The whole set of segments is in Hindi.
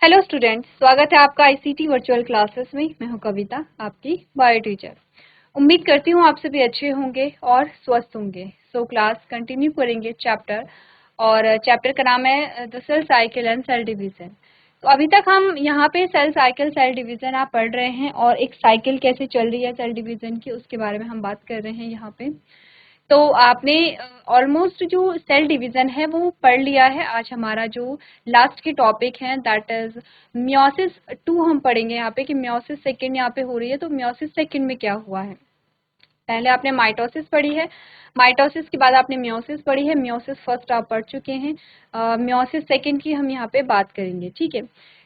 हेलो स्टूडेंट्स, स्वागत है आपका आईसीटी वर्चुअल क्लासेस में। मैं हूं कविता, आपकी बायो टीचर। उम्मीद करती हूं आप सभी अच्छे होंगे और स्वस्थ होंगे। क्लास कंटिन्यू करेंगे चैप्टर, और चैप्टर का नाम है the cell cycle and cell division. तो अभी तक हम यहाँ पे सेल साइकिल सेल डिवीजन आप पढ़ रहे हैं, और एक साइकिल कैसे चल रही है सेल डिवीजन की उसके बारे में हम बात कर रहे हैं यहाँ पे। तो आपने ऑलमोस्ट जो सेल डिवीजन है वो पढ़ लिया है। आज हमारा जो लास्ट की टॉपिक है दैट इज मियोसिस 2 हम पढ़ेंगे यहाँ पे कि मियोसिस सेकेंड यहाँ पे हो रही है। तो मियोसिस सेकेंड में क्या हुआ है, पहले आपने माइटोसिस पढ़ी है, माइटोसिस के बाद आपने मियोसिस पढ़ी है। मियोसिस फर्स्ट आप पढ़ चुके हैं, मियोसिस सेकेंड की हम यहाँ पे बात करेंगे। ठीक है,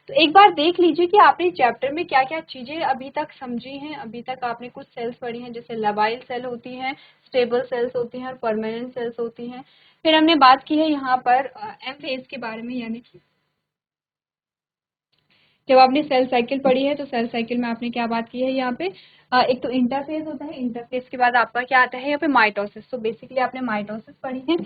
तो एक बार देख लीजिए कि आपने चैप्टर में क्या क्या चीजें अभी तक समझी हैं। अभी तक आपने कुछ सेल्स पढ़ी हैं, जैसे लबाइल सेल होती हैं, स्टेबल सेल्स होती हैं और परमानेंट सेल्स होती हैं। फिर हमने बात की है यहाँ पर एम फेज के बारे में, यानी कि जब आपने सेल साइकिल पढ़ी है तो सेल साइकिल में आपने क्या बात की है यहाँ पे, एक तो इंटरफेज होता है, इंटरफेज के बाद आपका क्या आता है यहाँ पे माइटोसिस। तो बेसिकली आपने माइटोसिस पढ़ी है,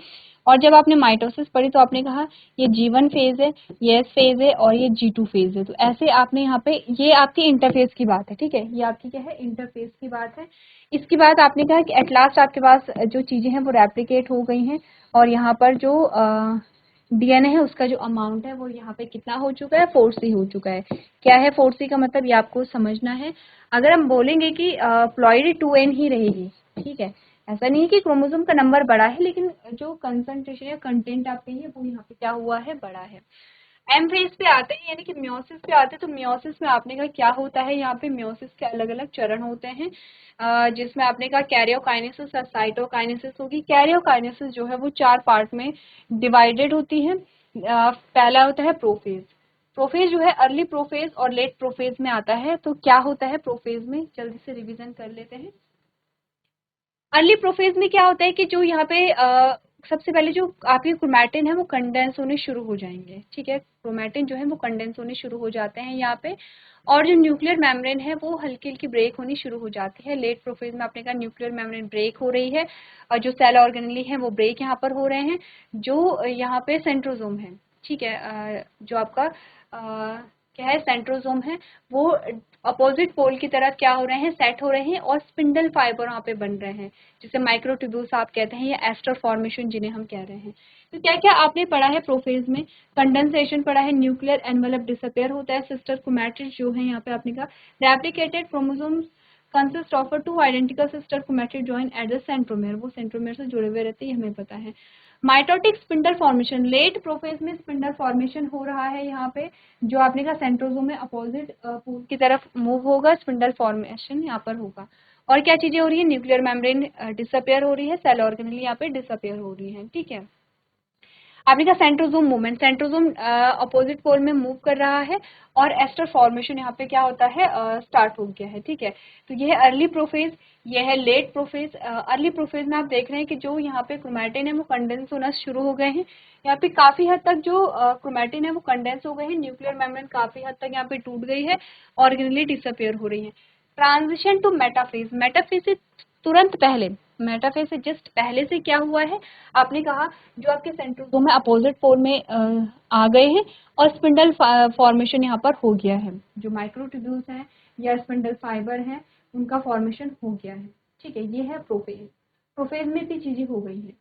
और जब आपने माइटोसिस पढ़ी तो आपने कहा ये G1 फेज है, ये S फेज है और ये G2 फेज है। तो ऐसे आपने यहाँ पे, ये आपकी इंटरफेज की बात है। ठीक है, ये आपकी क्या है, इंटरफेज की बात है। इसके बाद आपने कहा कि एट लास्ट आपके पास जो चीजें हैं वो रेप्लिकेट हो गई हैं, और यहाँ पर जो डीएनए है उसका जो अमाउंट है वो यहाँ पे कितना हो चुका है, 4C हो चुका है। क्या है 4C का मतलब, ये आपको समझना है। अगर हम बोलेंगे कि प्लॉइड 2n ही रहेगी, ठीक है, ऐसा नहीं है कि क्रोमोसोम का नंबर बड़ा है, लेकिन जो कंसंट्रेशन या कंटेंट आप कहिए वो यहाँ पे क्या हुआ है, बड़ा है। एम फेज पे आते हैं, यानी कि मियोसिस पे आते हैं। तो मियोसिस में आपने कहा क्या होता है, यहाँ पे मियोसिस के अलग अलग चरण होते हैं, जिसमें आपने कहा कैरियोकाइनेसिस और साइटोकाइनेसिस होगी। कैरियोकाइनेसिस जो है वो 4 पार्ट में डिवाइडेड होती है। पहला होता है प्रोफेज। प्रोफेज जो है अर्ली प्रोफेज और लेट प्रोफेज में आता है। तो क्या होता है प्रोफेज में, जल्दी से रिवीजन कर लेते हैं। अर्ली प्रोफेज में क्या होता है कि जो यहाँ पे सबसे पहले जो आपके क्रोमैटिन है वो कंडेंस होने शुरू हो जाएंगे। ठीक है, क्रोमैटिन जो है वो कंडेंस होने शुरू हो जाते हैं यहाँ पे, और जो न्यूक्लियर मेम्ब्रेन है वो हल्की हल्की ब्रेक होनी शुरू हो जाती है। लेट प्रोफेज में आपने कहा न्यूक्लियर मेम्ब्रेन ब्रेक हो रही है, और जो सेल ऑर्गेनेली है वो ब्रेक यहाँ पर हो रहे हैं। जो यहाँ पे सेंट्रोजोम है, ठीक है, जो आपका क्या है, सेंट्रोजोम है, वो अपोजिट पोल की तरफ क्या हो रहे हैं, सेट हो रहे हैं, और स्पिंडल फाइबर वहाँ पे बन रहे हैं, जिसे माइक्रोट्यूब्यूल्स आप कहते हैं, या एस्टर फॉर्मेशन जिन्हें हम कह रहे हैं। तो क्या क्या आपने पढ़ा है प्रोफेज में, कंडेंसेशन पढ़ा है, न्यूक्लियर एनवेलप डिसअपियर होता है, सिस्टर क्रोमैटिड जो है यहाँ पे आपने कहा replicated chromosomes consist of two identical sister chromatid join at the centromere. वो सेंट्रोमेयर से जुड़े हुए रहते हैं, हमें पता है। Mitotic spindle formation, late prophase में स्पिंडल फॉर्मेशन हो रहा है यहाँ पे, जो आपने कहा सेंट्रोजोम में अपोजिट पोल की तरफ मूव होगा, स्पिंडल फॉर्मेशन यहाँ पर होगा। और क्या चीजें हो रही है, न्यूक्लियर मेम्ब्रेन डिसअपियर हो रही है, सेल ऑर्गेनेल यहाँ पे डिसअपियर हो रही है। ठीक है, आपने कहा centrosome movement, centrosome opposite pole में मूव कर रहा है, और एस्टर फॉर्मेशन यहाँ पे क्या होता है, स्टार्ट हो गया है। ठीक है, तो ये है अर्ली प्रोफेज, ये है लेट प्रोफेज। अर्ली प्रोफेज में आप देख रहे हैं कि जो यहाँ पे क्रोमैटिन है वो कंडेंस होना शुरू हो गए हैं। यहाँ पे काफी हद तक जो क्रोमैटिन है वो कंडेंस हो गए हैं, न्यूक्लियर मेम्ब्रेन काफी हद तक यहाँ पे टूट गई है, ऑर्गेनेली डिसअपियर हो रही है। ट्रांजिशन टू मेटाफेज, मेटाफेज से तुरंत पहले, मेटाफेज से जस्ट पहले से क्या हुआ है, आपने कहा जो आपके सेंट्रोजोम है अपोजिट पोल में आ गए हैं, और स्पिंडल फॉर्मेशन यहाँ पर हो गया है। जो माइक्रोट्यूब्यूल्स हैं या स्पिंडल फाइबर हैं उनका फॉर्मेशन हो गया है। ठीक है, ये है प्रोफेज। प्रोफेज में इतनी चीजें हो गई हैं।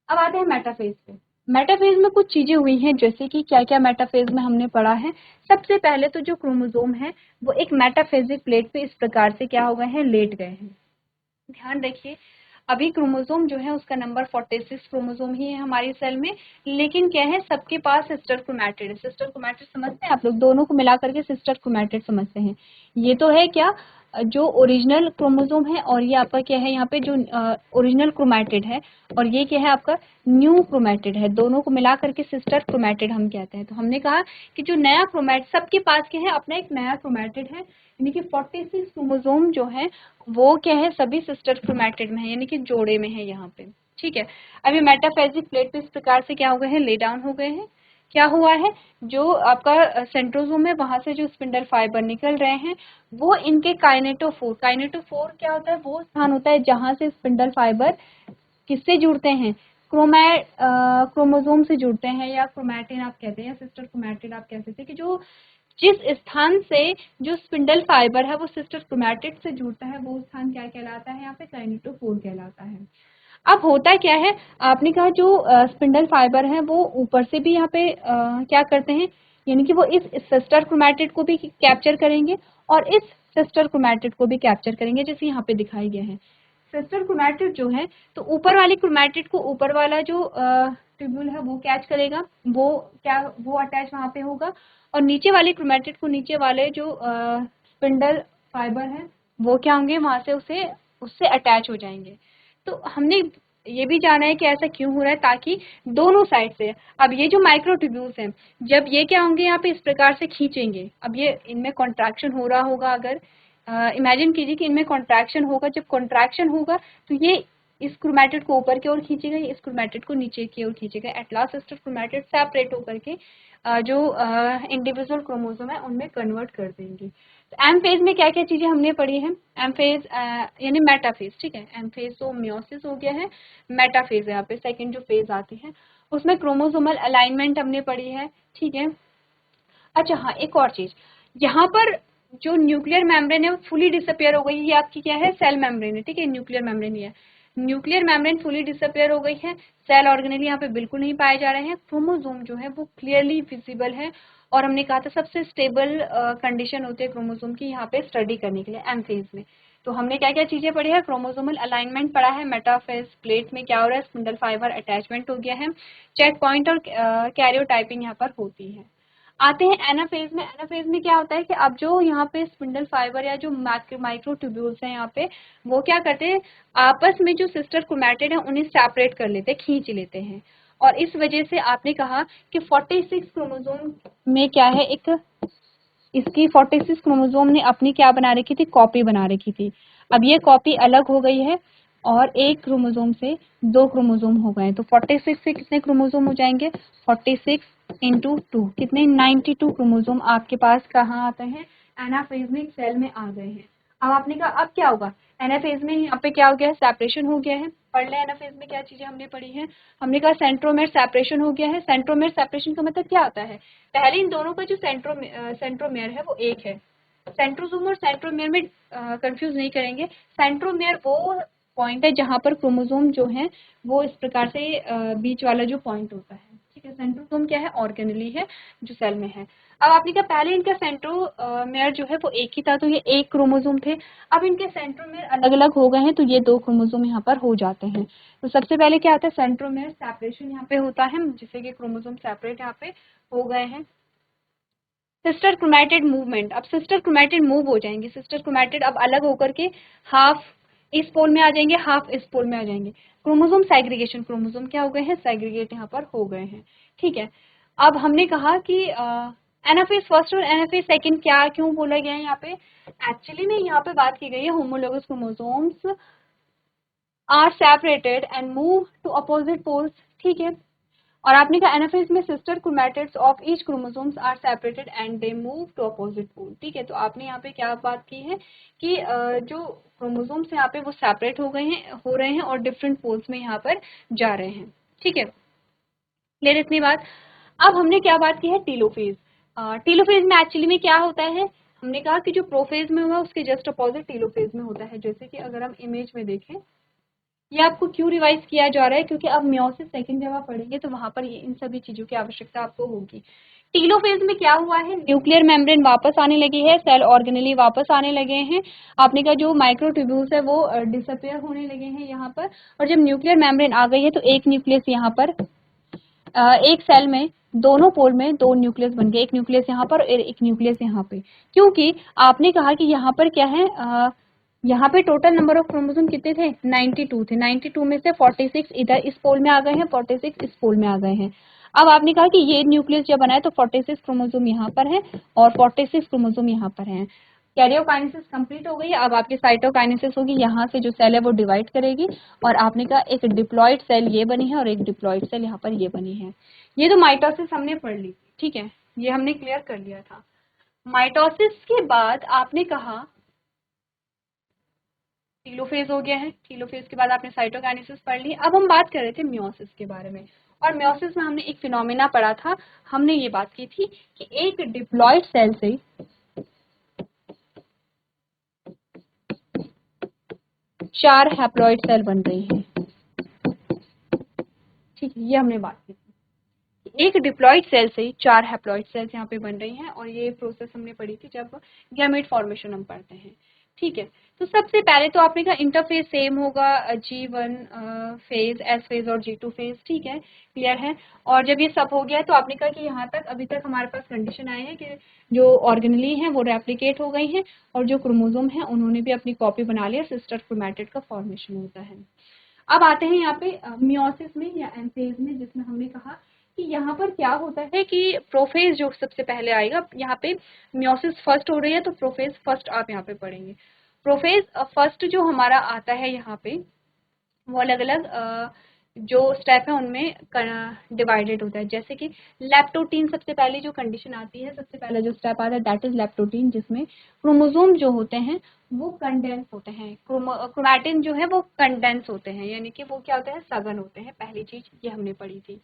अब आते हैं मेटाफेज पे। मेटाफेज में कुछ चीजें हुई हैं, जैसे कि क्या क्या मेटाफेज में हमने पढ़ा है। सबसे पहले तो जो क्रोमोजोम है वो एक मेटाफेजिक प्लेट पे इस प्रकार से क्या हो गए हैं, लेट गए हैं। ध्यान रखिए, अभी क्रोमोसोम जो है उसका नंबर 46 क्रोमोसोम ही है हमारी सेल में, लेकिन क्या है, सबके पास सिस्टर क्रोमैटिड है। सिस्टर क्रोमैटिड समझते हैं आप लोग, दोनों को मिला करके सिस्टर क्रोमैटिड समझते हैं। ये तो है क्या, जो ओरिजिनल क्रोमोसोम है, और ये आपका क्या है यहाँ पे जो ओरिजिनल क्रोमैटिड है, और ये क्या है आपका न्यू क्रोमैटिड है। दोनों को मिला करके सिस्टर क्रोमैटिड हम कहते हैं। तो हमने कहा कि जो नया क्रोमैटिड, सबके पास क्या है, अपना एक नया क्रोमैटिड है, यानी कि 46 क्रोमोसोम जो है वो क्या है, सभी सिस्टर क्रोमैटिड में है, यानी कि जोड़े में है यहाँ पे। ठीक है, अभी मेटाफेजिक प्लेट पे इस प्रकार से क्या हो गए हैं, ले डाउन हो गए हैं। क्या हुआ है, जो आपका सेंट्रोजोम है वहां से जो स्पिंडल फाइबर निकल रहे हैं वो इनके काइनेटोफोर, काइनेटोफोर क्या होता है, वो स्थान होता है जहां से स्पिंडल फाइबर किससे जुड़ते हैं, क्रोमोसोम से जुड़ते हैं, या क्रोमैटिन आप कहते हैं, या सिस्टर क्रोमैटिड आप कह सकते हैं, कि जो जिस स्थान से जो स्पिंडल फाइबर है वो सिस्टर क्रोमैटिड से जुड़ता है वो स्थान क्या कहलाता है, यहाँ पे काइनेटोफोर कहलाता है। अब होता क्या है, आपने कहा जो स्पिंडल फाइबर है वो ऊपर से भी यहाँ पे क्या करते हैं, यानी कि वो इस सिस्टर क्रोमैटिड को भी कैप्चर करेंगे और इस सिस्टर क्रोमैटिड को भी कैप्चर करेंगे, जैसे यहाँ पे दिखाई गया है। सिस्टर क्रोमैटिड जो है तो ऊपर वाली क्रोमैटिड को ऊपर वाला जो ट्यूब्यूल है वो कैच करेगा, वो अटैच वहाँ पे होगा, और नीचे वाली क्रोमैटिड को नीचे वाले जो स्पिंडल फाइबर है वो क्या होंगे, वहां से उससे अटैच हो जाएंगे। तो हमने ये भी जाना है कि ऐसा क्यों हो रहा है, ताकि दोनों साइड से, अब ये जो माइक्रोट्यूब्यूल्स हैं जब ये क्या होंगे यहाँ पे इस प्रकार से खींचेंगे, अब ये इनमें कॉन्ट्रैक्शन हो रहा होगा, अगर इमेजिन कीजिए कि इनमें कॉन्ट्रैक्शन होगा, जब कॉन्ट्रैक्शन होगा तो ये इस क्रोमैटिड को ऊपर की ओर खींचेगा, इस क्रोमैटिड को नीचे की ओर खींचेगा, at last sister chromatid separate होकर के जो इंडिविजुअल क्रोमोसोम है उनमें कन्वर्ट कर देंगे। तो एम फेज में क्या क्या चीजें हमने पढ़ी है, एम फेज यानी मेटाफेज, ठीक है, एम फेज तो मियोसिस हो गया है, मेटाफेज है यहाँ पे सेकंड जो फेज आती है, उसमें क्रोमोसोमल अलाइनमेंट हमने पढ़ी है, ठीक है। अच्छा हाँ, एक और चीज, यहाँ पर जो न्यूक्लियर मेम्ब्रेन है वो फुली डिसअपियर हो गई, ये आपकी क्या है, सेल मेम्ब्रेन है, ठीक है, न्यूक्लियर मेम्ब्रेन है, न्यूक्लियर मेम्ब्रेन फुली डिसअपियर हो गई है, सेल ऑर्गेनेल यहाँ पे बिल्कुल नहीं पाए जा रहे हैं, क्रोमोसोम जो है वो क्लियरली विजिबल है, और हमने कहा था सबसे स्टेबल कंडीशन होती है क्रोमोसोम की यहाँ पे स्टडी करने के लिए एम फेज में। तो हमने क्या क्या चीजें पढ़ी है, क्रोमोसोमल अलाइनमेंट पढ़ा है, मेटाफेज प्लेट में क्या हो रहा है, स्पिंडल फाइबर अटैचमेंट हो गया है, चेक पॉइंट और कैरियोटाइपिंग यहाँ पर होती है। आते हैं एनाफेज में, एनाफेज में क्या होता है कि अब जो यहाँ पे स्पिंडल फाइबर या जो माइक्रो ट्यूब्यूल्स हैं यहाँ पे वो क्या करते हैं, आपस में जो सिस्टर क्रोमैटिड है उन्हें सेपरेट कर लेते हैं, खींच लेते हैं, और इस वजह से आपने कहा कि 46 क्रोमोसोम में क्या है, एक इसकी 46 क्रोमोसोम ने अपनी क्या बना रखी थी, कॉपी बना रखी थी। अब ये कॉपी अलग हो गई है और एक क्रोमोसोम से दो क्रोमोसोम हो गए, तो 46 से कितने क्रोमोसोम हो जाएंगे, 46 इंटू 2 कितने, 92 क्रोमोसोम आपके पास कहाँ आते हैं, एनाफेज सेल में आ गए हैं। अब आपने कहा अब क्या होगा, एनाफेज में यहाँ पे क्या हो गया है, सेपरेशन हो गया है। पढ़ ले एनाफेज में क्या चीजें हमने पढ़ी है, हमने कहा सेंट्रोमेर सेपरेशन हो गया है। सेंट्रोमेर सेपरेशन का मतलब क्या होता है, पहले इन दोनों का जो सेंट्रोमेयर है वो एक है, सेंट्रोसोम और सेंट्रोमेयर में कंफ्यूज नहीं करेंगे। सेंट्रोमेयर वो पॉइंट है जहां पर क्रोमोसोम जो है वो इस प्रकार से बीच वाला जो पॉइंट होता है, ठीक है। सेंट्रोसोम क्या है, ऑर्गेनेली है जो सेल में है। अब आपने कहा पहले इनका सेंट्रोमेयर जो है वो एक ही था, तो ये एक क्रोमोसोम थे, अब इनके सेंट्रोमेयर अलग अलग हो गए हैं तो ये दो क्रोमोसोम यहाँ पर हो जाते हैं। तो सबसे पहले क्या आता है, सेंट्रोमेयर सेपरेशन यहाँ पे होता है, जिससे कि क्रोमोसोम सेपरेट यहाँ पे हो गए हैं। सिस्टर क्रोमैटिड मूवमेंट, अब सिस्टर क्रोमैटिड मूव हो जाएंगे, सिस्टर क्रोमैटिड अब अलग होकर के हाफ इस पोल में आ जाएंगे, हाफ इस पोल में आ जाएंगे। क्रोमोसोम सेग्रीगेशन, क्रोमोसोम क्या हो गए हैं, सेग्रीगेट यहाँ पर हो गए हैं, ठीक है। अब हमने कहा कि एनाफेज फर्स्ट और एनाफेज सेकंड क्या क्यों बोला गया है यहाँ पे, एक्चुअली में यहाँ पे बात की गई है homologous chromosomes are separated and move to opposite poles, ठीक है। और आपने कहा एनाफेज में sister chromatids of each chromosomes are separated and they move to opposite pole, ठीक है। तो आपने यहाँ पे क्या बात की है कि जो क्रोमोसोम्स यहाँ पे वो सेपरेट हो रहे हैं और डिफरेंट पोल्स में यहाँ पर जा रहे हैं, ठीक है। क्लियर इतनी बात। अब हमने क्या बात की है, टीलोफेज। टीलोफेज में एक्चुअली में क्या होता है, हमने कहा कि जो प्रोफेज में हुआ उसके जस्ट अपोजिट टीलोफेज में होता है। जैसे कि अगर हम इमेज में देखें, ये आपको क्यों रिवाइज किया जा रहा है, क्योंकि अब मियोसिस सेकंड जब आप पढ़ेंगे तो वहां पर ये इन सभी चीजों की आवश्यकता आपको होगी। टीलोफेज में क्या हुआ है, न्यूक्लियर मेम्ब्रेन वापस आने लगी है, सेल ऑर्गेनेली वापस आने लगे हैं, आपने कहा जो माइक्रोट्यूब्यूल्स है वो डिसअपियर होने लगे हैं यहाँ पर, और जब न्यूक्लियर मेम्ब्रेन आ गई है तो एक न्यूक्लियस यहाँ पर एक सेल में दोनों पोल में दो न्यूक्लियस बन गए, एक न्यूक्लियस यहाँ पर और एक न्यूक्लियस यहाँ पे, क्योंकि आपने कहा कि यहाँ पर क्या है, यहाँ पे टोटल नंबर ऑफ क्रोमोसोम कितने थे, 92 थे, 92 में से 46 इधर इस पोल में आ गए हैं, 46 इस पोल में आ गए हैं। अब आपने कहा कि ये न्यूक्लियस जब बना है तो 46 क्रोमोसोम यहाँ पर है और 46 क्रोमोसोम यहाँ पर है। कैरियोकाइनेसिस कंप्लीट हो गई, अब आपकी साइटोकाइनेसिस होगी, यहाँ से जो सेल है वो डिवाइड करेगी, और आपने कहा एक डिप्लॉइड सेल ये बनी है और एक डिप्लॉइड सेल यहाँ पर ये बनी है। ये तो माइटोसिस हमने पढ़ ली, ठीक है, ये हमने क्लियर कर लिया था। माइटोसिस के बाद आपने कहा टीलोफेज हो गया है, टीलोफेज के बाद आपने साइटोकाइनेसिस पढ़ ली। अब हम बात कर रहे थे मियोसिस के बारे में, और मियोसिस में हमने एक फिनोमेना पढ़ा था, हमने ये बात की थी कि एक डिप्लॉइड सेल से 4 हैप्लॉइड सेल बन रही हैं। ठीक है, ये हमने बात की थी। एक डिप्लॉइड सेल से 4 हैप्लॉइड सेल्स यहाँ पे बन रही हैं, और ये प्रोसेस हमने पढ़ी थी जब गैमेट फॉर्मेशन हम पढ़ते हैं। ठीक है, तो सबसे पहले तो आपने कहा इंटरफेस सेम होगा, G1 फेज, S फेज और G2 फेज। ठीक है, क्लियर है। और जब ये सब हो गया तो आपने कहा कि यहाँ तक अभी तक हमारे पास कंडीशन आए हैं कि जो ऑर्गेनली हैं वो रेप्लिकेट हो गई हैं, और जो क्रोमोसोम है उन्होंने भी अपनी कॉपी बना लिया, सिस्टर क्रोमैटिड का फॉर्मेशन होता है। अब आते हैं यहाँ पे मियोसिस में या एम फेज में, जिसमें हमने कहा कि यहाँ पर क्या होता है कि प्रोफेज जो सबसे पहले आएगा, यहाँ पे मियोसिस फर्स्ट हो रही है तो प्रोफेज फर्स्ट आप यहाँ पे पढ़ेंगे। प्रोफेज फर्स्ट जो हमारा आता है यहाँ पे, वो अलग अलग जो स्टेप है उनमें डिवाइडेड होता है। जैसे कि लैप्टोटीन सबसे पहली जो कंडीशन आती है, सबसे पहला जो स्टेप आता है दैट इज लैप्टोटीन, जिसमें क्रोमोसोम जो होते हैं वो कंडेंस होते हैं, क्रोमैटिन जो है वो कंडेंस होते हैं, यानी कि वो क्या होते हैं, सघन होते हैं। पहली चीज ये हमने पढ़ी थी।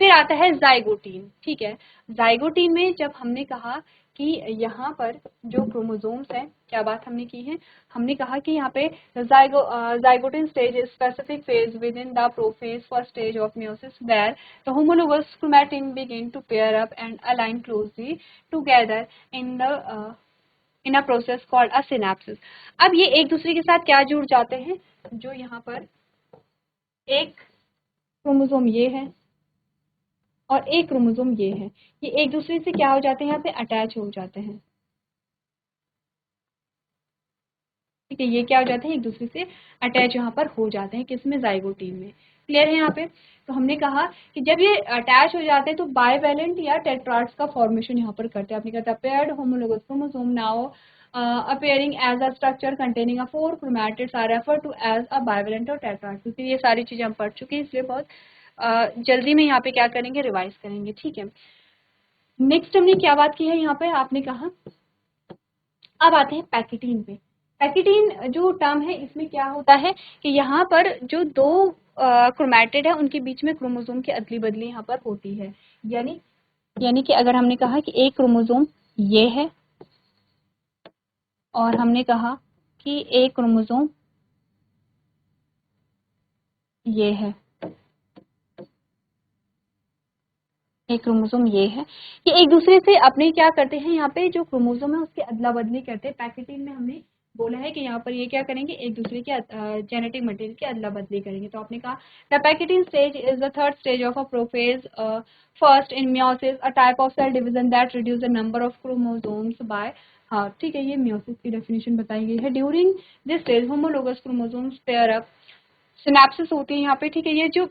फिर आता है जाइगोटीन। ठीक है, जाइगोटीन में जब हमने कहा कि यहाँ पर जो क्रोमोसोम्स हैं, क्या बात हमने की है, हमने कहा कि यहाँ पे zygotene stage is specific phase with in the prophase first stage of meiosis where the homologous chromatin begin to pair up and align closely together in the in a process called a synapsis। अब ये एक दूसरे के साथ क्या जुड़ जाते हैं, जो यहाँ पर एक क्रोमोसोम ये है और एक क्रोमोसोम ये है, ये एक दूसरे से क्या हो जाते हैं, यहाँ पे अटैच हो जाते हैं। ठीक है, ये क्या हो जाते हैं, एक दूसरे से अटैच यहाँ पर हो जाते हैं, किसमें, जाइगोटीन में। क्लियर है यहाँ पे। तो हमने कहा कि जब ये अटैच हो जाते हैं तो बाइवेलेंट या टेट्राड्स का फॉर्मेशन यहाँ पर करते हैं। आपने कहा paired homologous chromosome now appearing as a structure containing a 4 chromatids are referred to as a bivalent or tetrad। क्योंकि ये सारी चीजें हम पढ़ चुके हैं, इसलिए बहुत जल्दी में यहाँ पे क्या करेंगे, रिवाइज करेंगे। ठीक है, नेक्स्ट हमने क्या बात की है यहाँ पे, आपने कहा अब आते हैं पैकेटीन पे। पैकेटीन जो टर्म है, इसमें क्या होता है कि यहाँ पर जो दो क्रोमैटिड है उनके बीच में क्रोमोसोम की अदली बदली यहाँ पर होती है। यानी कि अगर हमने कहा कि एक क्रोमोसोम ये है और हमने कहा कि एक क्रोमोसोम ये है, एक क्रोमोसोम ये है, कि एक दूसरे से अपने क्या करते हैं, यहाँ पे जो क्रोमोसोम है उसकी अदला बदली करते हैं। पैकेटीन में हमने बोला है कि यहाँ पर ये क्या करेंगे, एक दूसरे के जेनेटिक मटेरियल की अदला बदली करेंगे। तो आपने कहा the pachytene stage is the third stage of a prophase first in meiosis, a type of cell division that reduce the number of chromosomes by. हाँ ठीक है, ये मियोसिस की डेफिनेशन बताई गई है। During this stage homologous chromosomes pair up, synapses होती है यहाँ पे। ठीक है, ये जो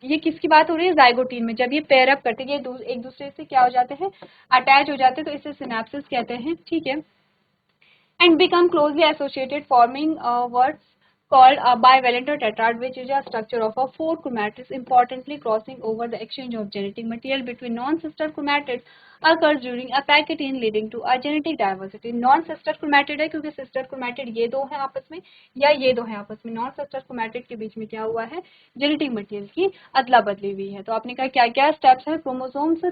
ये किसकी बात हो रही है, जाइगोटीन में। जब ये पेयर अप करते हैं, ये एक दूसरे से क्या हो जाते हैं, अटैच हो जाते हैं, तो इसे सिनेप्सिस कहते हैं। ठीक है, and become closely associated, forming what's called a bivalent or tetrad, which is a structure of a 4 chromatids. Importantly, crossing over, the exchange of genetic material between non-sister chromatids occurs during a packaging, leading to a genetic diversity। non-sister chromatid है क्योंकि sister chromatid ये दो हैं आपस में या ये दो हैं आपस में, non-sister chromatid के बीच में क्या हुआ है, जेनेटिक मटेरियल की अदला बदली हुई है। तो आपने कहा क्या क्या स्टेप्स हैं, chromosomes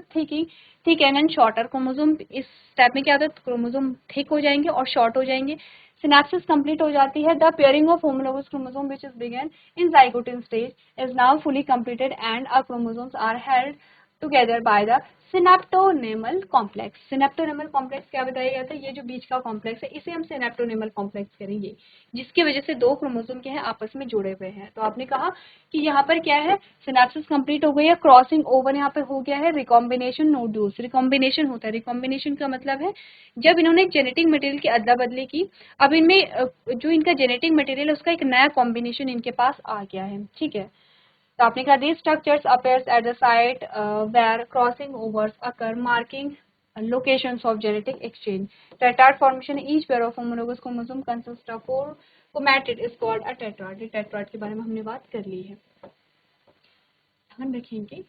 thick and shorter. Chromosome इस स्टेप में क्या होता है, क्रोमोसोम थिक हो जाएंगे और शॉर्ट हो जाएंगे। सिनेप्सिस कंप्लीट हो जाती है। The pairing of homologous chromosome which is begin in zygotene stage is now fully completed and our chromosomes are held together by the synaptonemal complex. Synaptonemal complex क्या बताया गया था, ये जो बीच का कॉम्प्लेक्स है इसे हम सिनेप्टोनेमल कॉम्प्लेक्स करेंगे, जिसकी वजह से दो क्रोमोसोम के हैं आपस में जुड़े हुए हैं। तो आपने कहा कि यहाँ पर क्या है, सिनेप्सिस कंप्लीट हो गई है, क्रॉसिंग ओवर यहाँ पे हो गया है, रिकॉम्बिनेशन नोड्यूल्स। रिकॉम्बिनेशन होता है, रिकॉम्बिनेशन का मतलब है जब इन्होंने जेनेटिक मटेरियल की अदला बदली की, अब इनमें जो इनका जेनेटिक मटेरियल है उसका एक नया कॉम्बिनेशन इनके पास आ गया है। ठीक है, तो आपने कहा these structures appears at the site where crossing overs occur, marking locations of genetic exchange। Tetrad formation, each pair of homologous chromosome consists of 4 chromatid is called a tetrad। ये tetrad के बारे में हमने बात कर ली है। ध्यान रखेंगे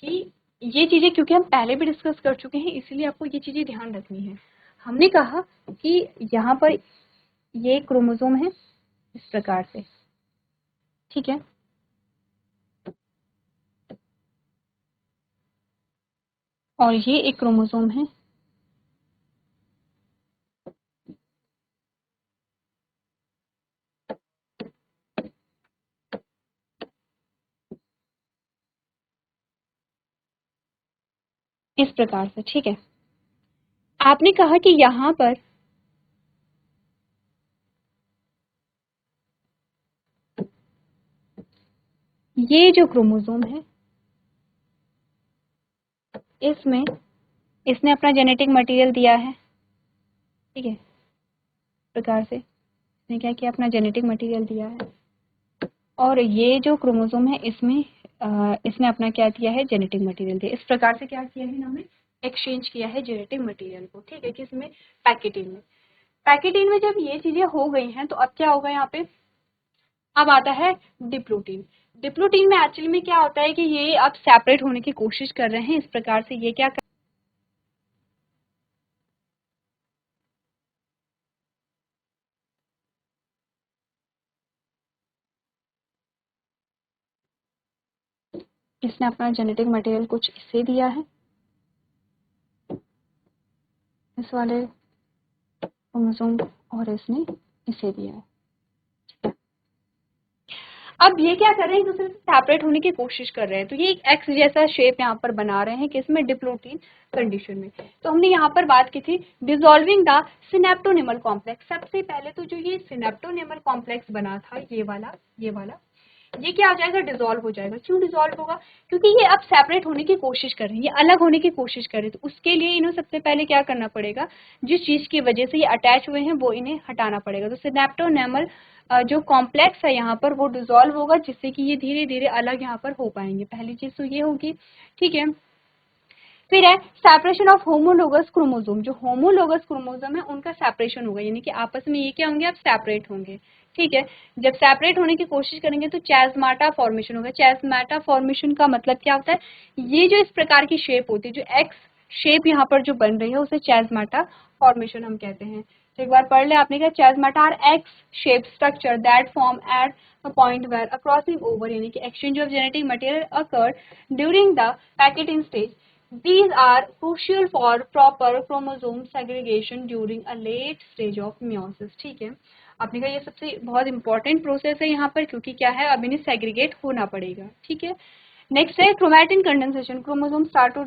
कि ये चीजें क्योंकि हम पहले भी डिस्कस कर चुके हैं, इसीलिए आपको ये चीजें ध्यान रखनी है। हमने कहा कि यहाँ पर ये क्रोमोसोम है इस प्रकार से। ठीक है, और ये एक क्रोमोसोम है। इस प्रकार से, ठीक है। आपने कहा कि यहाँ पर ये जो क्रोमोसोम है इसमें इसने अपना जेनेटिक मटेरियल दिया है, ठीक है। इस प्रकार से इसने क्या किया, अपना जेनेटिक मटेरियल दिया है। और ये जो क्रोमोसोम है इसमें इसने अपना क्या दिया है, जेनेटिक मटेरियल दिया। इस प्रकार से क्या किया है इन्होंने, एक्सचेंज किया है जेनेटिक मटेरियल को, ठीक है। किसमें, पैकेटिन में। पैकेटिन में जब ये चीजें हो गई हैं तो अब क्या होगा यहाँ पे, अब आता है डिप्लोटीन। डिप्लोटीन में एक्चुअली में क्या होता है कि ये अब सेपरेट होने की कोशिश कर रहे हैं। इस प्रकार से ये क्या इसने अपना जेनेटिक मटेरियल कुछ इसे दिया है, इस वाले क्रोमोसोम, और इसने इसे दिया है। अब ये क्या कर रहे हैं, एक दूसरे से सेपरेट होने की कोशिश कर रहे हैं। तो ये एक एक्स जैसा शेप यहाँ पर बना रहे हैं, किसमें, डिप्लोटीन कंडीशन में। तो हमने यहाँ पर बात की थी डिसॉल्विंग द सिनेप्टोनिमल कॉम्प्लेक्स। सबसे पहले तो जो ये सिनेप्टोनिमल कॉम्प्लेक्स बना था, ये वाला ये क्या हो जाएगा, डिसॉल्व हो जाएगा। क्यों डिसॉल्व होगा, क्योंकि ये अब सेपरेट होने की कोशिश कर रहे हैं, ये अलग होने की कोशिश कर रहे हैं। तो उसके लिए इन्हें सबसे पहले क्या करना पड़ेगा, जिस चीज की वजह से ये अटैच हुए हैं वो इन्हें हटाना पड़ेगा। तो सिनेप्टोनेमल जो कॉम्प्लेक्स है यहाँ पर वो डिसॉल्व होगा, जिससे कि ये धीरे धीरे अलग यहाँ पर हो पाएंगे। पहली चीज तो ये होगी, ठीक है। फिर है सेपरेशन ऑफ होमोलोगस क्रोमोसोम। जो होमोलोगस क्रोमोसोम है उनका सेपरेशन होगा, यानी कि आपस में ये क्या होंगे, अब सेपरेट होंगे, ठीक है। जब सेपरेट होने की कोशिश करेंगे तो चैज़माटा फॉर्मेशन होगा। चैज़माटा फॉर्मेशन का मतलब क्या होता है, ये जो इस प्रकार की शेप होती है, जो एक्स शेप यहाँ पर जो बन रही है उसे चैज़माटा फॉर्मेशन हम कहते हैं। तो एक बार पढ़ ले आपने, क्या chiasmata are X shape structure that form at a point where a crossing over यानी कि exchange of genetic material occurred during the packaging stage. These are crucial for proper chromosome segregation during a late stage of meiosis, ठीक है। आपने कहा ये सबसे बहुत इंपॉर्टेंट प्रोसेस है यहाँ पर, क्योंकि क्या है, अब इन्हें सेग्रीगेट होना पड़ेगा, ठीक है। नेक्स्ट है chromatin condensation. Chromosome start to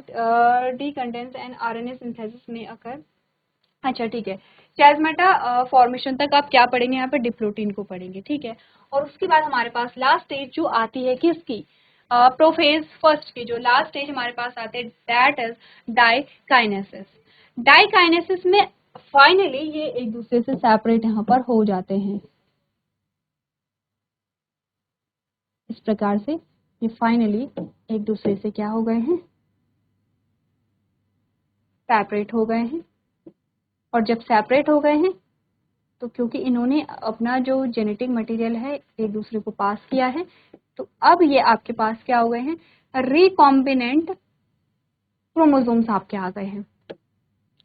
decondense and RNA synthesis में अकर। अच्छा, ठीक है। चैज़माटा फॉर्मेशन तक आप क्या पढ़ेंगे, यहाँ पे डिप्लोटीन को पढ़ेंगे, ठीक है। और उसके बाद हमारे पास लास्ट स्टेज जो आती है किसकी, प्रोफेज फर्स्ट की, जो लास्ट स्टेज हमारे पास आते हैं दैट इज डाइकाइनेसिस। डाइकाइनेसिस में फाइनली ये एक दूसरे से सेपरेट यहाँ पर हो जाते हैं। इस प्रकार से ये फाइनली एक दूसरे से क्या हो गए हैं, सेपरेट हो गए हैं। और जब सेपरेट हो गए हैं तो क्योंकि इन्होंने अपना जो जेनेटिक मटेरियल है एक दूसरे को पास किया है, तो अब ये आपके पास क्या हो गए हैं, रिकॉम्बिनेंट क्रोमोसोम्स आपके आ गए हैं।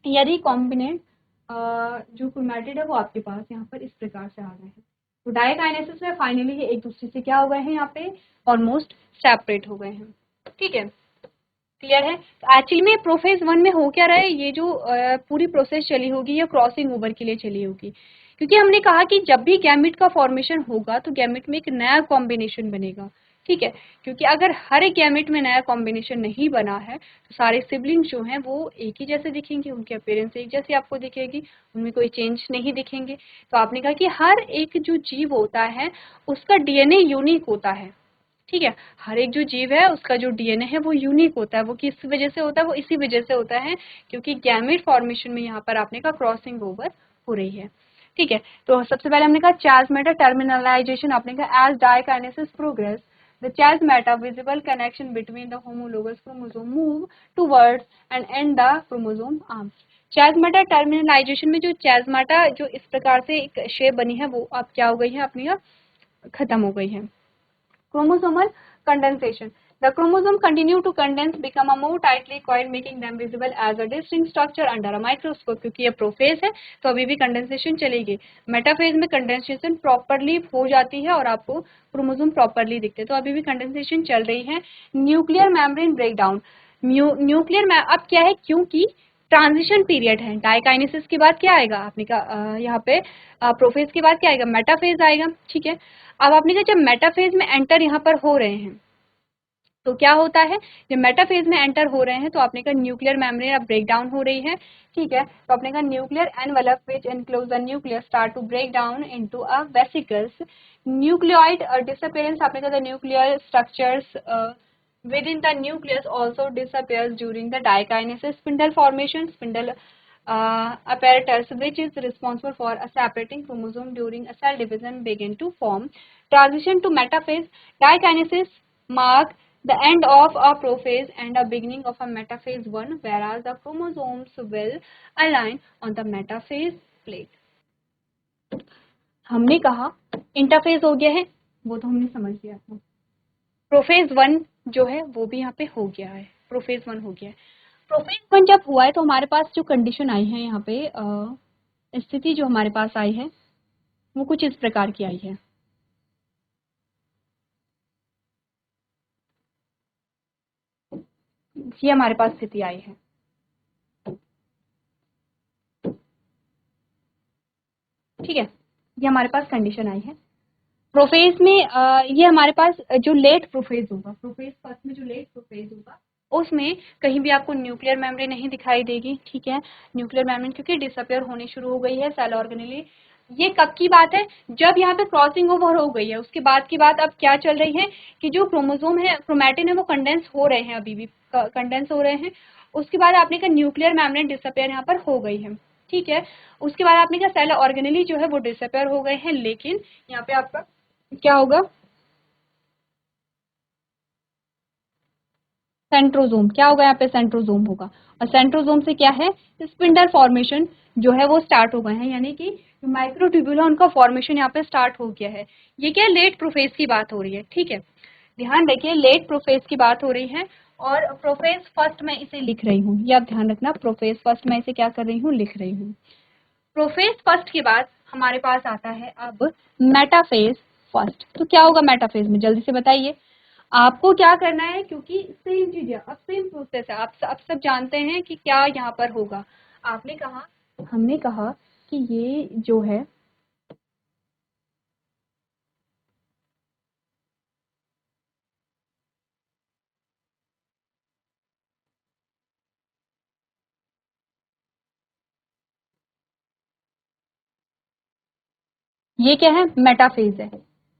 या रिकॉम्बिनेंट जो क्रोमैटिड है वो आपके पास यहाँ पर इस प्रकार से आ गए हैं। तो डाइकाइनेसिस में फाइनली ये एक दूसरे से क्या हो गए हैं, यहाँ पे ऑलमोस्ट सेपरेट हो गए हैं, ठीक है। क्लियर है। एक्चुअली में प्रोफेज 1 में हो क्या रहा है, ये जो पूरी प्रोसेस चली होगी ये क्रॉसिंग ओवर के लिए चली होगी, क्योंकि हमने कहा कि जब भी गैमेट का फॉर्मेशन होगा तो गैमेट में एक नया कॉम्बिनेशन बनेगा, ठीक है। क्योंकि अगर हर एक गैमेट में नया कॉम्बिनेशन नहीं बना है तो सारे सिबलिंग्स जो हैं वो एक ही जैसे दिखेंगे, उनके अपीयरेंस एक जैसी आपको दिखेगी, उनमें कोई चेंज नहीं दिखेंगे। तो आपने कहा कि हर एक जो जीव होता है उसका डीएनए यूनिक होता है, ठीक है। हर एक जो जीव है उसका जो डीएनए है वो यूनिक होता है। वो किस वजह से होता है, वो इसी वजह से होता है क्योंकि गैमेट फॉर्मेशन में यहाँ पर आपने कहा क्रॉसिंग ओवर हो रही है, ठीक है। तो सबसे पहले हमने कहा चैज़माटा टर्मिनलाइजेशन। आपने कहा as diakinesis progress the chasmata visible connection between the homologous chromosome move towards and end the chromosome arms. Chiasmata terminalization में जो चैज़माटा जो इस प्रकार से एक शेप बनी है वो अब क्या हो गई है, अपनी खत्म हो गई है। Chromosomal condensation. The chromosome continue to condense, become a more tightly coiled, making them visible as a distinct structure under a microscope. क्योंकि ये प्रोफेज है तो अभी भी कंडेंसेशन चलेगी। मेटाफेज में कंडेंसेशन प्रॉपरली हो जाती है और आपको क्रोमोसोम प्रॉपरली दिखते हैं, तो अभी भी कंडेंसेशन चल रही है। Nuclear membrane breakdown. न्यूक्लियर में अब क्या है, क्योंकि ट्रांजिशन पीरियड है, डाइकाइनेसिस के बाद क्या आएगा आपने कहा, यहाँ पे प्रोफेज के बाद क्या आएगा, मेटाफेज आएगा। ठीक है, अब आपने कहा जब मेटाफेज में एंटर यहाँ पर हो रहे हैं तो क्या होता है, जब मेटाफेज में एंटर हो रहे हैं तो आपने कहा न्यूक्लियर मेम्ब्रेन अब ब्रेक डाउन हो रही है। ठीक है, तो आपने कहा nuclear envelope which enclose the nucleus start to break down into a vesicles, nucleoid disappearance, आपने कहा the nuclear structures within the nucleus also disappears during the dikinesis, spindle formation, spindle apparatus which is responsible for separating chromosome during a cell division begin to form. Transition to metaphase, dikinesis mark the end of a prophase and a beginning of a metaphase 1, whereas the chromosomes will align on the metaphase plate. हमने कहा इंटरफेज हो गया है, वो तो हमने समझ लिया था। प्रोफेज 1 जो है वो भी यहाँ पे हो गया है, प्रोफेज 1 हो गया है। प्रोफेज 1 जब हुआ है तो हमारे पास जो कंडीशन आई है यहाँ पे, स्थिति जो हमारे पास आई है वो कुछ इस प्रकार की आई है। ये हमारे पास स्थिति आई है। ठीक है, ये हमारे पास कंडीशन आई है। प्रोफेज में ये हमारे पास जो लेट प्रोफेज होगा, प्रोफेज फर्स्ट में जो लेट प्रोफेज होगा उसमें कहीं भी आपको न्यूक्लियर मेम्ब्रेन नहीं दिखाई देगी। ठीक है, न्यूक्लियर मेम्ब्रेन क्योंकि डिसअपियर होनी शुरू हो गई है सेल ऑर्गेनेली। ये कब की बात है, जब यहाँ पे क्रॉसिंग ओवर हो गई है, उसके बाद की बात अब क्या चल रही है कि जो क्रोमोसोम है, क्रोमैटिन है, वो कंडेंस हो रहे हैं, अभी भी कंडेंस हो रहे हैं। उसके बाद आपने कहा न्यूक्लियर मेम्ब्रेन डिसअपियर यहाँ पर हो गई है। ठीक है, उसके बाद आपने कहा सेल ऑर्गेनेली जो है वो डिसअपियर हो गए हैं, लेकिन यहाँ पे आपका क्या होगा, सेंट्रोजोम, क्या होगा यहाँ पे, सेंट्रोजोम होगा। और सेंट्रोजोम से क्या है, स्पिंडल फॉर्मेशन जो है वो स्टार्ट हो गए हैं, यानी कि माइक्रोट्यूब्यूल है उनका फॉर्मेशन यहाँ पे स्टार्ट हो गया है। ये क्या, लेट प्रोफेज की बात हो रही है। ठीक है, ध्यान रखिए लेट प्रोफेज की बात हो रही है और प्रोफेज फर्स्ट में इसे लिख रही हूँ, ये आप ध्यान रखना, प्रोफेज फर्स्ट में इसे क्या कर रही हूँ, लिख रही हूँ। प्रोफेज फर्स्ट के बाद हमारे पास आता है अब मेटाफेज फर्स्ट। तो क्या होगा मेटाफेज में, जल्दी से बताइए। आपको क्या करना है, क्योंकि सेम चीज है, अब सेम प्रोसेस है, आप सब जानते हैं कि क्या यहाँ पर होगा। आपने कहा, हमने कहा कि ये जो है ये क्या है, मेटाफेज है।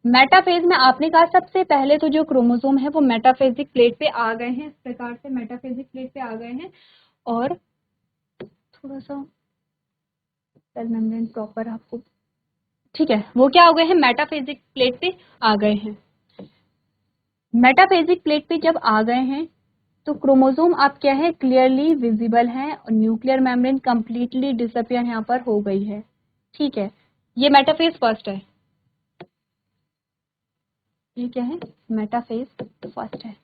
मेटाफेज में आपने कहा सबसे पहले तो जो क्रोमोसोम है वो मेटाफेजिक प्लेट पे आ गए हैं, इस प्रकार से मेटाफेजिक प्लेट पे आ गए हैं। और थोड़ा सा सेल मेम्ब्रेन प्रॉपर आपको, ठीक है, वो क्या हो गए हैं, मेटाफेजिक प्लेट पे आ गए हैं। मेटाफेजिक प्लेट पे जब आ गए हैं तो क्रोमोसोम आप क्या है, क्लियरली विजिबल है और न्यूक्लियर मेम्ब्रेन कंप्लीटली डिसअपियर यहाँ पर हो गई है। ठीक है, ये मेटाफेज फर्स्ट है, ये क्या है, मेटाफेज फर्स्ट है।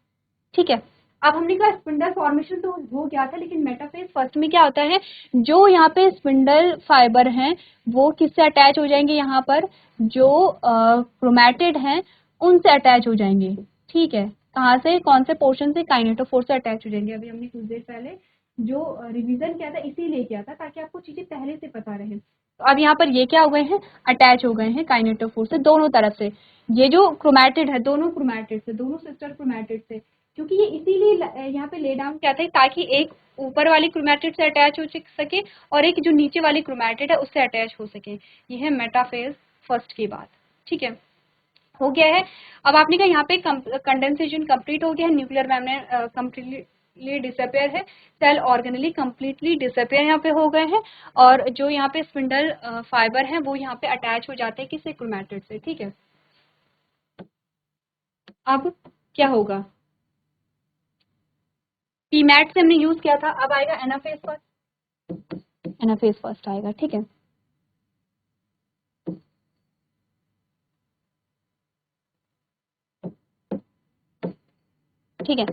ठीक है, अब हमने कहा स्पिंडल फॉर्मेशन तो हो गया था, लेकिन मेटाफेज फर्स्ट में क्या होता है, जो यहाँ पे स्पिंडल फाइबर हैं वो किससे अटैच हो जाएंगे, यहाँ पर जो क्रोमैटिड हैं उनसे अटैच हो जाएंगे। ठीक है, कहाँ से, कौन से पोर्शन से, काइनेटोफोर से अटैच हो जाएंगे। अभी हमने कुछ देर पहले जो रिवीजन किया था इसीलिए किया था ताकि आपको चीजें पहले से पता रहे। तो अब यहाँ पर ये क्या हो गए हैं, अटैच हो गए हैं काइनेटोफोर से दोनों तरफ से। ये जो क्रोमैटिड है, दोनों क्रोमैटिड से, दोनों सिस्टर क्रोमैटिड से, क्योंकि ये इसीलिए यहाँ पे ले डाउन किया था ताकि एक ऊपर वाली क्रोमैटिड से अटैच हो सके और एक जो नीचे वाली क्रोमैटिड है उससे अटैच हो सके। ये है मेटाफेज फर्स्ट की बात। ठीक है, हो गया है। अब आपने कहा यहाँ पे कंडेंसेशन कंप्लीट हो गया है, न्यूक्लियर मेम्ब्रेन कंप्लीटली डिसअपियर है, सेल ऑर्गेनेली कंप्लीटली डिसअपियर यहाँ पे हो गए हैं और जो यहाँ पे स्पिंडल फाइबर है वो यहाँ पे अटैच हो जाते हैं किसी क्रोमैटिड से। ठीक है, अब क्या होगा, पीमैट से हमने यूज किया था, अब आएगा एनाफेज फर्स्ट, एनाफेज फर्स्ट आएगा। ठीक है, ठीक है,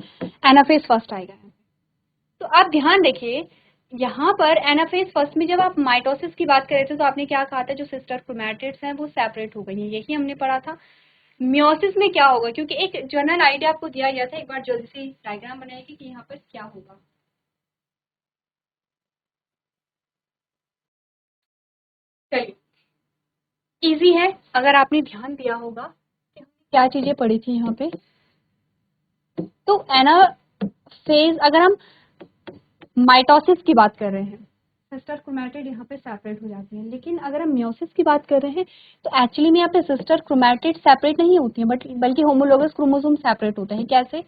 एनाफेज फर्स्ट आएगा। तो आप ध्यान देखिए यहाँ पर एनाफेज फर्स्ट में जब आप माइटोसिस की बात कर रहे थे तो आपने क्या कहा था, जो सिस्टर क्रोमैटिड्स हैं वो सेपरेट हो गई हैं, यही हमने पढ़ा था। मियोसिस में क्या होगा, क्योंकि एक जनरल आइडिया आपको दिया गया था, एक बार जल्दी से डायग्राम बनाएगी कि यहाँ पर क्या होगा। चलिए, इजी है, अगर आपने ध्यान दिया होगा कि हमने क्या चीजें पढ़ी थी यहाँ पे। तो एनाफेज, अगर हम माइटोसिस की बात कर रहे हैं, सिस्टर क्रोमैटिड यहाँ पे सेपरेट हो जाती है, लेकिन अगर हम मियोसिस की बात कर रहे हैं तो एक्चुअली में यहाँ पे सिस्टर क्रोमैटिड सेपरेट नहीं होती है, बट बल्कि होमोलोगस क्रोमोसोम सेपरेट होते हैं। कैसे?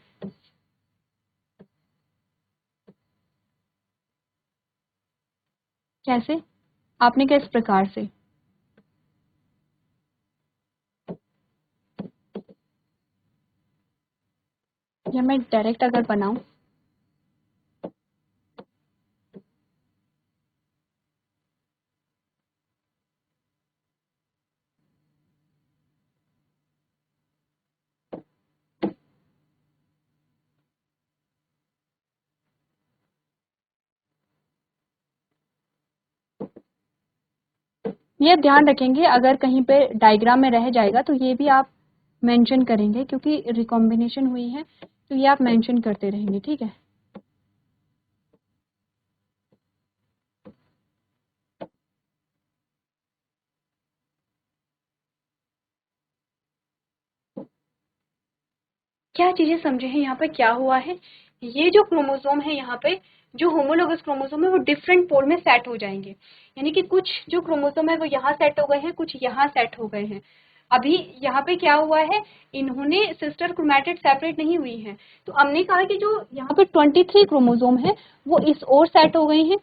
कैसे? आपने किस प्रकार से? या मैं डायरेक्ट अगर बनाऊं, ये ध्यान रखेंगे अगर कहीं पे डायग्राम में रह जाएगा तो ये भी आप मेंशन करेंगे, क्योंकि रिकॉम्बिनेशन हुई है तो ये आप मेंशन करते रहेंगे, ठीक है। क्या चीजें समझे हैं यहाँ पे क्या हुआ है? ये जो क्रोमोसोम है यहाँ पे, जो होमोलोगस क्रोमोसोम है वो डिफरेंट पोल में सेट हो जाएंगे, यानी कि कुछ जो क्रोमोसोम है वो यहाँ सेट हो गए हैं, कुछ यहाँ सेट हो गए हैं। अभी यहाँ पे क्या हुआ है, इन्होंने सिस्टर क्रोमैटिड सेपरेट नहीं हुई है, तो हमने कहा कि जो यहाँ पे 23 क्रोमोसोम है वो इस ओर सेट हो गए हैं,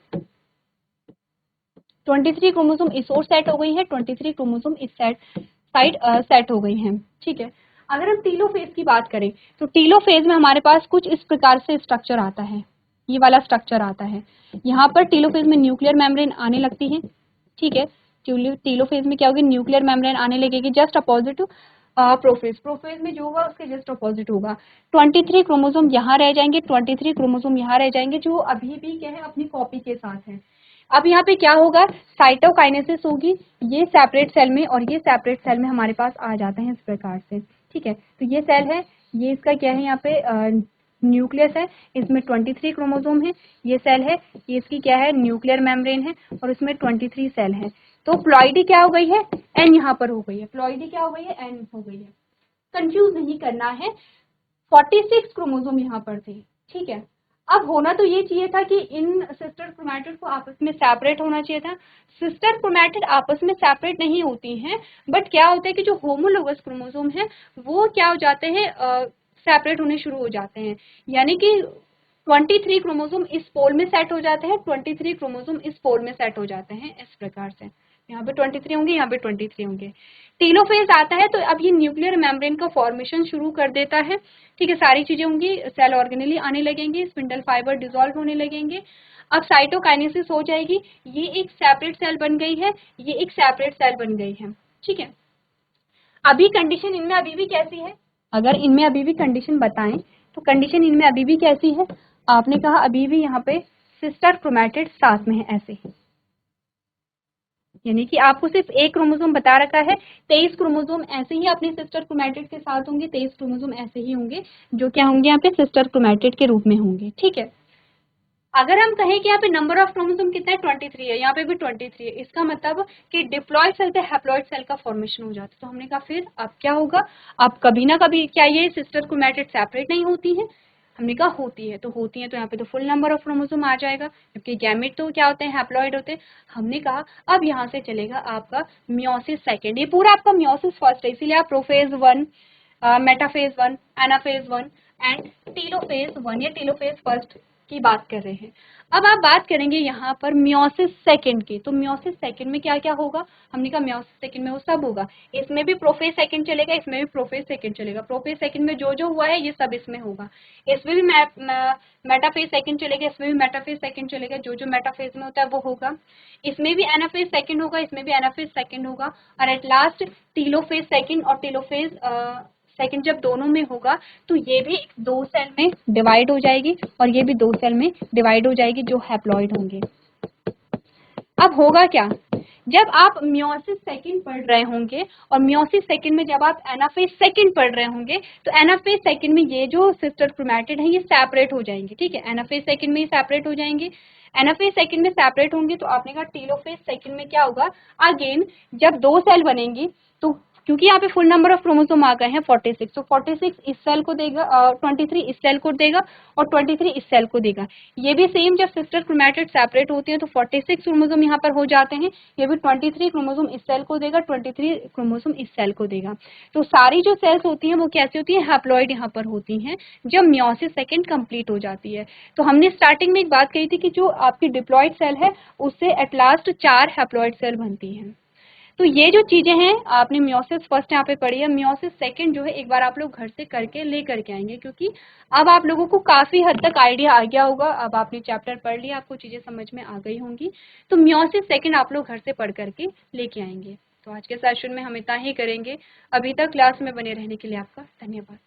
23 क्रोमोसोम इस ओर सेट हो गई है, 23 क्रोमोसोम इस साइड सेट हो गई हैं, ठीक है। अगर हम टीलोफेज की बात करें तो टीलोफेज में हमारे पास कुछ इस प्रकार से स्ट्रक्चर आता है, ये वाला स्ट्रक्चर आता है। यहाँ पर टीलोफेज में न्यूक्लियर मेम्ब्रेन आने लगती है, ठीक है। टीलोफेज में क्या होगी, न्यूक्लियर मेम्ब्रेन आने लगेगी just opposite to prophase. Prophase में जो होगा उसके जस्ट अपोजिट होगा। 23 क्रोमोसोम यहाँ रह जाएंगे, 23 क्रोमोसोम यहाँ रह जाएंगे, जो अभी भी क्या है अपनी कॉपी के साथ है। अब यहाँ पे क्या होगा, साइटोकाइनेसिस होगी, ये सेपरेट सेल में और ये सेपरेट सेल में हमारे पास आ जाते हैं इस प्रकार से, ठीक है। तो ये सेल है, ये इसका क्या है, यहाँ पे न्यूक्लियस है, इसमें 23 क्रोमोसोम है। ये सेल है, ये इसकी क्या है, न्यूक्लियर मेम्ब्रेन है और इसमें 23 सेल है। तो प्लॉइडी क्या हो गई है, एन यहाँ पर हो गई है, प्लॉइडी क्या हो गई है, एन हो गई है। कंफ्यूज नहीं करना है, 46 क्रोमोसोम यहाँ पर थे, ठीक है। अब होना तो ये चाहिए था कि इन सिस्टर क्रोमैटिड को आपस में सेपरेट होना चाहिए था। सिस्टर क्रोमैटिड आपस में सेपरेट नहीं होती हैं, बट क्या होता है कि जो होमोलोगस क्रोमोसोम है वो क्या हो जाते हैं, सेपरेट होने शुरू हो जाते हैं, यानी कि 23 क्रोमोसोम इस पोल में सेट हो जाते हैं, 23 क्रोमोसोम इस पोल में सेट हो जाते हैं, इस प्रकार से। यहाँ पे 23 होंगे, यहाँ पे 23 होंगे। टीलोफेज आता है तो अब ये न्यूक्लियर मेम्ब्रेन का फॉर्मेशन शुरू कर देता है, ठीक है। सारी चीजें होंगी, सेल ऑर्गेनेली आने लगेंगे, स्पिंडल फाइबर डिसॉल्व होने लगेंगे। अब साइटोकाइनेसिस हो जाएगी, ये एक सेपरेट सेल बन गई है, ये एक सेपरेट सेल बन गई है, ठीक है। अभी कंडीशन इनमें अभी भी कैसी है, अगर इनमें अभी भी कंडीशन बताएं तो कंडीशन इनमें अभी भी कैसी है, आपने कहा अभी भी यहाँ पे सिस्टर क्रोमैटिड साथ में है, ऐसे, यानी कि आपको सिर्फ एक क्रोमोसोम बता रखा है, 23 क्रोमोसोम ऐसे ही अपने सिस्टर क्रोमैटिड के साथ होंगे, 23 क्रोमोसोम ऐसे ही होंगे जो क्या होंगे यहाँ पे सिस्टर क्रोमैटिड के रूप में होंगे, ठीक है। अगर हम कहें कि यहाँ पे नंबर ऑफ क्रोमोसोम कितना है, 23 है, यहाँ पे भी 23 है, इसका मतलब कि डिप्लॉयड सेल से हैप्लॉयड सेल का फॉर्मेशन हो जाता है। तो हमने कहा फिर अब क्या होगा, अब कभी ना कभी क्या ये सिस्टर क्रोमैटिड सेपरेट नहीं होती है, हमने कहा होती है, तो होती है तो यहाँ पे तो फुल नंबर ऑफ क्रोमोसोम आ जाएगा, जबकि गैमेट तो क्या होते हैं, हैप्लॉइड होते हैं। हमने कहा अब यहाँ से चलेगा आपका मियोसिस सेकेंड, ये पूरा आपका मियोसिस फर्स्ट है, इसीलिए आप prophase 1, metaphase 1, anaphase 1 and telophase 1 या टीलोफेज फर्स्ट की बात कर रहे हैं। अब आप बात करेंगे यहाँ पर मियोसिस सेकंड की, तो मियोसिस सेकंड में क्या क्या होगा, हमने कहा मियोसिस सेकंड में वो सब होगा, इसमें भी प्रोफेज सेकंड चलेगा, इसमें भी प्रोफेज सेकंड चलेगा। प्रोफेज सेकंड में जो जो हुआ है ये सब इसमें होगा, इसमें भी मेटाफेज सेकंड चलेगा, इसमें भी मेटाफेज सेकंड चलेगा, जो जो मेटाफेज में होता है वो होगा। इसमें भी एनाफेज सेकंड होगा, इसमें भी एनाफेज सेकंड होगा, और एट लास्ट टीलोफेज सेकंड और टीलोफेज सेकंड जब दोनों में होगा तो ये भी 2 सेल में डिवाइड हो जाएगी और ये भी 2 सेल में डिवाइड हो जाएगी जो हैप्लॉइड होंगे। अब होगा क्या जब आप मियोसिस सेकंड पढ़ रहे होंगे और मियोसिस सेकंड में जब आप एनाफेज सेकंड पढ़ रहे होंगे तो एनाफेज सेकंड में ये जो सिस्टर क्रोमैटिड है ये सेपरेट हो जाएंगे, ठीक है, एनाफेज सेकंड में ही सेपरेट हो जाएंगे। एनाफेज सेकंड में सेपरेट होंगे तो आपने कहा टेलोफेज सेकंड में क्या होगा, अगेन जब दो सेल बनेंगी तो क्योंकि यहाँ पे फुल नंबर ऑफ क्रोमोसोम आ गए हैं 46, तो 46 इस सेल को देगा, 23 इस सेल को देगा और 23 इस सेल को देगा। ये भी सेम, जब सिस्टर क्रोमैटिड सेपरेट होती है तो 46 क्रोमोसोम यहाँ पर हो जाते हैं, ये भी 23 क्रोमोसोम इस सेल को देगा, 23 क्रोमोसोम इस सेल को देगा। तो सारी जो सेल्स होती हैं वो कैसी होती है, हैप्लॉइड यहाँ पर होती हैं जब मियोसिस सेकंड कंप्लीट हो जाती है। तो हमने स्टार्टिंग में एक बात कही थी कि जो आपकी डिप्लॉइड सेल है उससे एट लास्ट 4 हैप्लॉइड सेल बनती हैं। तो ये जो चीजें हैं आपने मियोसिस फर्स्ट यहाँ पे पढ़ी है, मियोसिस सेकंड जो है एक बार आप लोग घर से करके लेकर के आएंगे, क्योंकि अब आप लोगों को काफी हद तक आइडिया आ गया होगा, अब आपने चैप्टर पढ़ लिया, आपको चीजें समझ में आ गई होंगी। तो मियोसिस सेकंड आप लोग घर से पढ़ करके लेके आएंगे। तो आज के सेशन में हम इतना ही करेंगे। अभी तक क्लास में बने रहने के लिए आपका धन्यवाद।